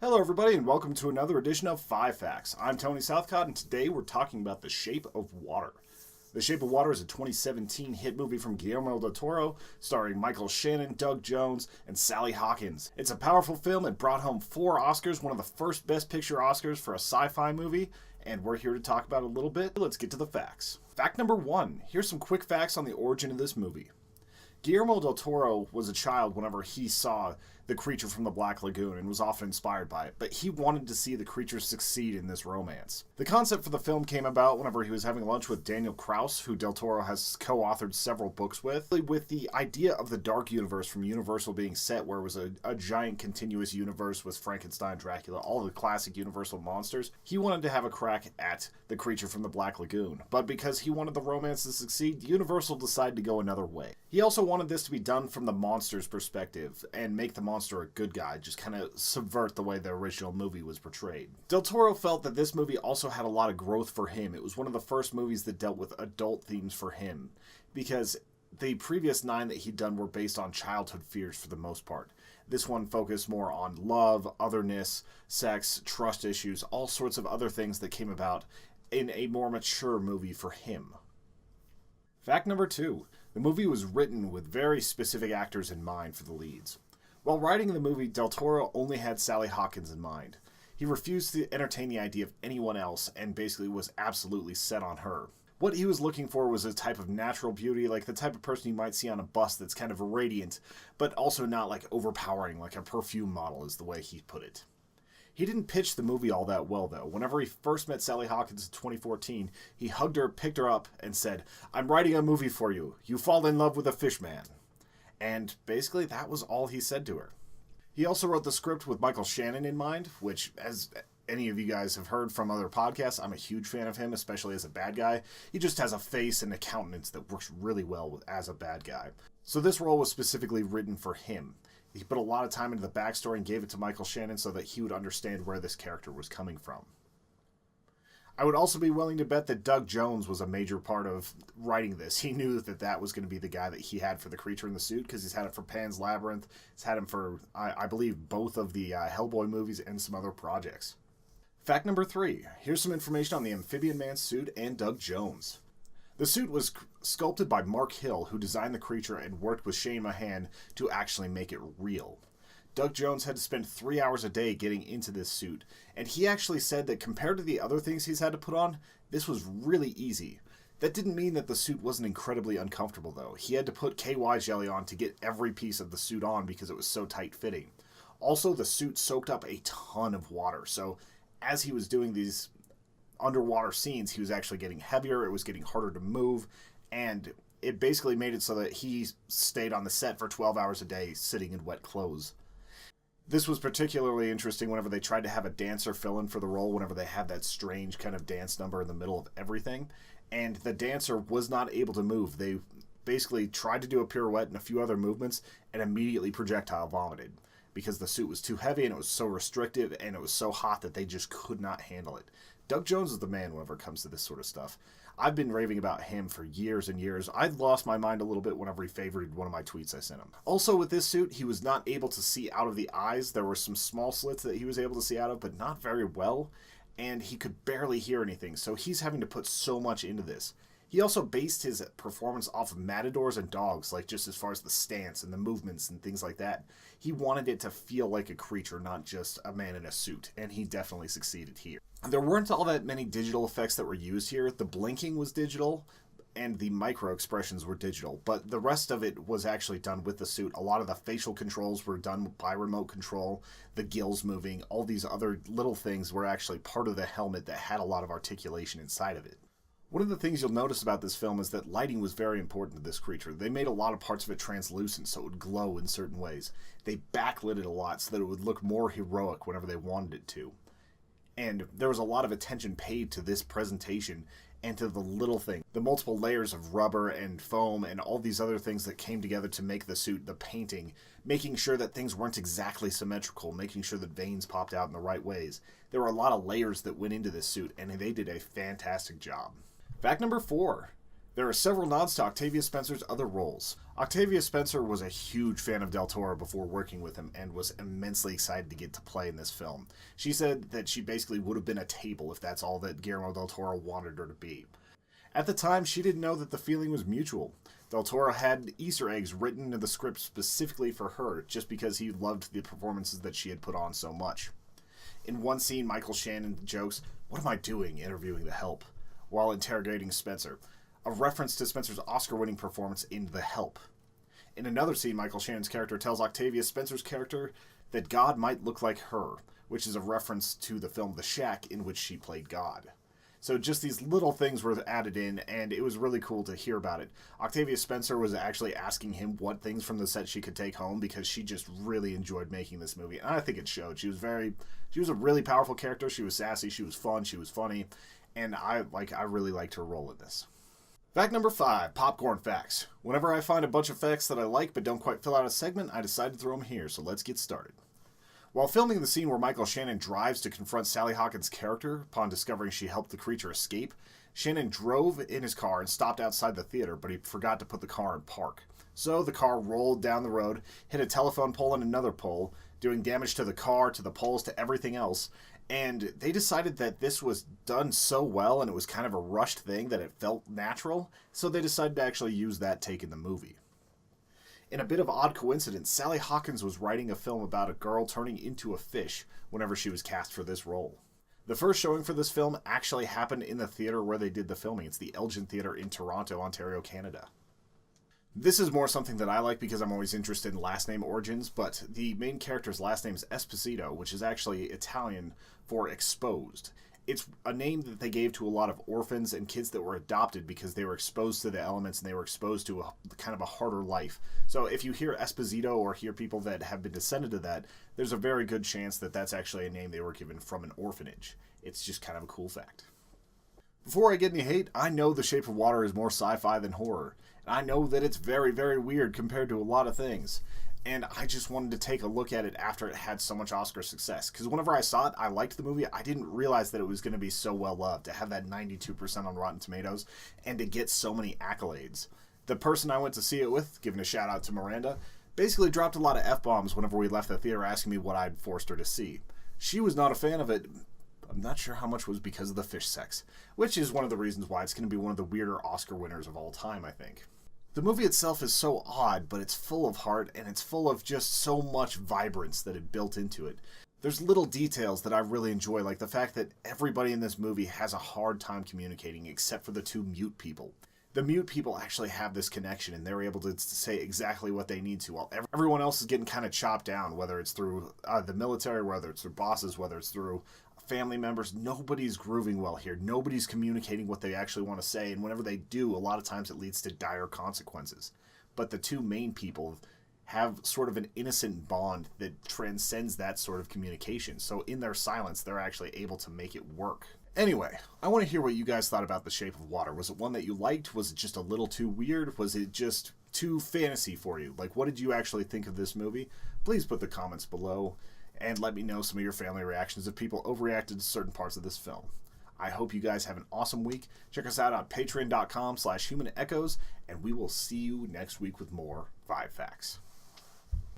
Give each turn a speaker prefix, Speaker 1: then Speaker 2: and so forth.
Speaker 1: Hello everybody and welcome to another edition of 5 Facts. I'm Tony Southcott and today we're talking about The Shape of Water. The Shape of Water is a 2017 hit movie from Guillermo del Toro starring Shannon, Doug Jones, and Sally Hawkins. It's a powerful film that brought home 4 Oscars, one of the first Best Picture Oscars for a sci-fi movie, and we're here to talk about it a little bit. Let's get to the facts. Fact number 1. Here's some quick facts on the origin of this movie. Guillermo del Toro was a child whenever he saw The Creature from the Black Lagoon and was often inspired by it, but he wanted to see the creature succeed in this romance. The concept for the film came about whenever he was having lunch with Daniel Krauss, who del Toro has co-authored several books with the idea of the Dark Universe from Universal being set where it was a giant continuous universe with Frankenstein, Dracula, all the classic Universal monsters. He wanted to have a crack at The Creature from the Black Lagoon, but because he wanted the romance to succeed, Universal decided to go another way. He also wanted this to be done from the monster's perspective and make the monster a good guy, just kind of subvert the way the original movie was portrayed. Del Toro felt that this movie also had a lot of growth for him. It was one of the first movies that dealt with adult themes for him, because the previous 9 that he'd done were based on childhood fears for the most part. This one focused more on love, otherness, sex, trust issues, all sorts of other things that came about in a more mature movie for him. Fact number 2. The movie was written with very specific actors in mind for the leads. While writing the movie, del Toro only had Sally Hawkins in mind. He refused to entertain the idea of anyone else and basically was absolutely set on her. What he was looking for was a type of natural beauty, like the type of person you might see on a bus that's kind of radiant, but also not like overpowering, like a perfume model is the way he put it. He didn't pitch the movie all that well, though. Whenever he first met Sally Hawkins in 2014, he hugged her, picked her up, and said, "I'm writing a movie for you. You fall in love with a fish man." And basically, that was all he said to her. He also wrote the script with Shannon in mind, which, as any of you guys have heard from other podcasts, I'm a huge fan of him, especially as a bad guy. He just has a face and a countenance that works really well as a bad guy. So this role was specifically written for him. He put a lot of time into the backstory and gave it to Shannon so that he would understand where this character was coming from. I would also be willing to bet that Doug Jones was a major part of writing this. He knew that that was going to be the guy that he had for the creature in the suit, because he's had it for Pan's Labyrinth. He's had him for, I believe, both of the Hellboy movies and some other projects. Fact number 3. Here's some information on the Amphibian Man suit and Doug Jones. The suit was sculpted by Mark Hill, who designed the creature and worked with Shane Mahan to actually make it real. Doug Jones had to spend 3 hours a day getting into this suit, and he actually said that compared to the other things he's had to put on, this was really easy. That didn't mean that the suit wasn't incredibly uncomfortable, though. He had to put KY jelly on to get every piece of the suit on because it was so tight-fitting. Also, the suit soaked up a ton of water, so as he was doing these underwater scenes, he was actually getting heavier, it was getting harder to move, and it basically made it so that he stayed on the set for 12 hours a day sitting in wet clothes. This was particularly interesting whenever they tried to have a dancer fill in for the role, whenever they had that strange kind of dance number in the middle of everything, and the dancer was not able to move. They basically tried to do a pirouette and a few other movements and immediately projectile vomited because the suit was too heavy and it was so restrictive and it was so hot that they just could not handle it. Doug Jones is the man whenever it comes to this sort of stuff. I've been raving about him for years and years. I lost my mind a little bit whenever he favorited one of my tweets I sent him. Also with this suit, he was not able to see out of the eyes. There were some small slits that he was able to see out of, but not very well. And he could barely hear anything, so he's having to put so much into this. He also based his performance off of matadors and dogs, like just as far as the stance and the movements and things like that. He wanted it to feel like a creature, not just a man in a suit, and he definitely succeeded here. There weren't all that many digital effects that were used here. The blinking was digital, and the micro expressions were digital, but the rest of it was actually done with the suit. A lot of the facial controls were done by remote control, the gills moving, all these other little things were actually part of the helmet that had a lot of articulation inside of it. One of the things you'll notice about this film is that lighting was very important to this creature. They made a lot of parts of it translucent so it would glow in certain ways. They backlit it a lot so that it would look more heroic whenever they wanted it to. And there was a lot of attention paid to this presentation and to the little thing. The multiple layers of rubber and foam and all these other things that came together to make the suit, the painting, making sure that things weren't exactly symmetrical, making sure that veins popped out in the right ways. There were a lot of layers that went into this suit, and they did a fantastic job. Fact number 4. There are several nods to Octavia Spencer's other roles. Octavia Spencer was a huge fan of Del Toro before working with him and was immensely excited to get to play in this film. She said that she basically would have been a table if that's all that Guillermo del Toro wanted her to be. At the time, she didn't know that the feeling was mutual. Del Toro had Easter eggs written into the script specifically for her, just because he loved the performances that she had put on so much. In one scene, Michael Shannon jokes, "What am I doing interviewing the Help?" while interrogating Spencer, a reference to Spencer's Oscar-winning performance in The Help. In another scene, Michael Shannon's character tells Octavia Spencer's character that God might look like her, which is a reference to the film The Shack, in which she played God. So just these little things were added in, and it was really cool to hear about it. Octavia Spencer was actually asking him what things from the set she could take home, because she just really enjoyed making this movie, and I think it showed. She was a really powerful character. She was sassy, she was fun, she was funny, and I really liked her role in this. Fact number 5, popcorn facts. Whenever I find a bunch of facts that I like but don't quite fill out a segment, I decide to throw them here, so let's get started. While filming the scene where Michael Shannon drives to confront Sally Hawkins' character upon discovering she helped the creature escape, Shannon drove in his car and stopped outside the theater, but he forgot to put the car in park. So the car rolled down the road, hit a telephone pole and another pole, doing damage to the car, to the poles, to everything else. And they decided that this was done so well and it was kind of a rushed thing that it felt natural, so they decided to actually use that take in the movie. In a bit of odd coincidence, Sally Hawkins was writing a film about a girl turning into a fish whenever she was cast for this role. The first showing for this film actually happened in the theater where they did the filming. It's the Elgin Theatre in Toronto, Ontario, Canada. This is more something that I like because I'm always interested in last name origins, but the main character's last name is Esposito, which is actually Italian for exposed. It's a name that they gave to a lot of orphans and kids that were adopted because they were exposed to the elements and they were exposed to a kind of a harder life. So if you hear Esposito or hear people that have been descended to that, there's a very good chance that that's actually a name they were given from an orphanage. It's just kind of a cool fact. Before I get any hate, I know The Shape of Water is more sci-fi than horror. And I know that it's very, very weird compared to a lot of things. And I just wanted to take a look at it after it had so much Oscar success. Because whenever I saw it, I liked the movie. I didn't realize that it was going to be so well loved, to have that 92% on Rotten Tomatoes, and to get so many accolades. The person I went to see it with, giving a shout out to Miranda, basically dropped a lot of F-bombs whenever we left the theater asking me what I'd forced her to see. She was not a fan of it. I'm not sure how much was because of the fish sex, which is one of the reasons why it's going to be one of the weirder Oscar winners of all time, I think. The movie itself is so odd, but it's full of heart, and it's full of just so much vibrance that it built into it. There's little details that I really enjoy, like the fact that everybody in this movie has a hard time communicating except for the two mute people. The mute people actually have this connection, and they're able to say exactly what they need to, while everyone else is getting kind of chopped down, whether it's through the military, whether it's through bosses, whether it's through family members. Nobody's grooving well here. Nobody's communicating what they actually want to say, and whenever they do, a lot of times it leads to dire consequences. But the two main people have sort of an innocent bond that transcends that sort of communication. So in their silence, they're actually able to make it work. Anyway, I want to hear what you guys thought about The Shape of Water. Was it one that you liked? Was it just a little too weird? Was it just too fantasy for you? Like, what did you actually think of this movie? Please put the comments below and let me know some of your family reactions if people overreacted to certain parts of this film. I hope you guys have an awesome week. Check us out on patreon.com/humanechoes, and we will see you next week with more 5 Facts.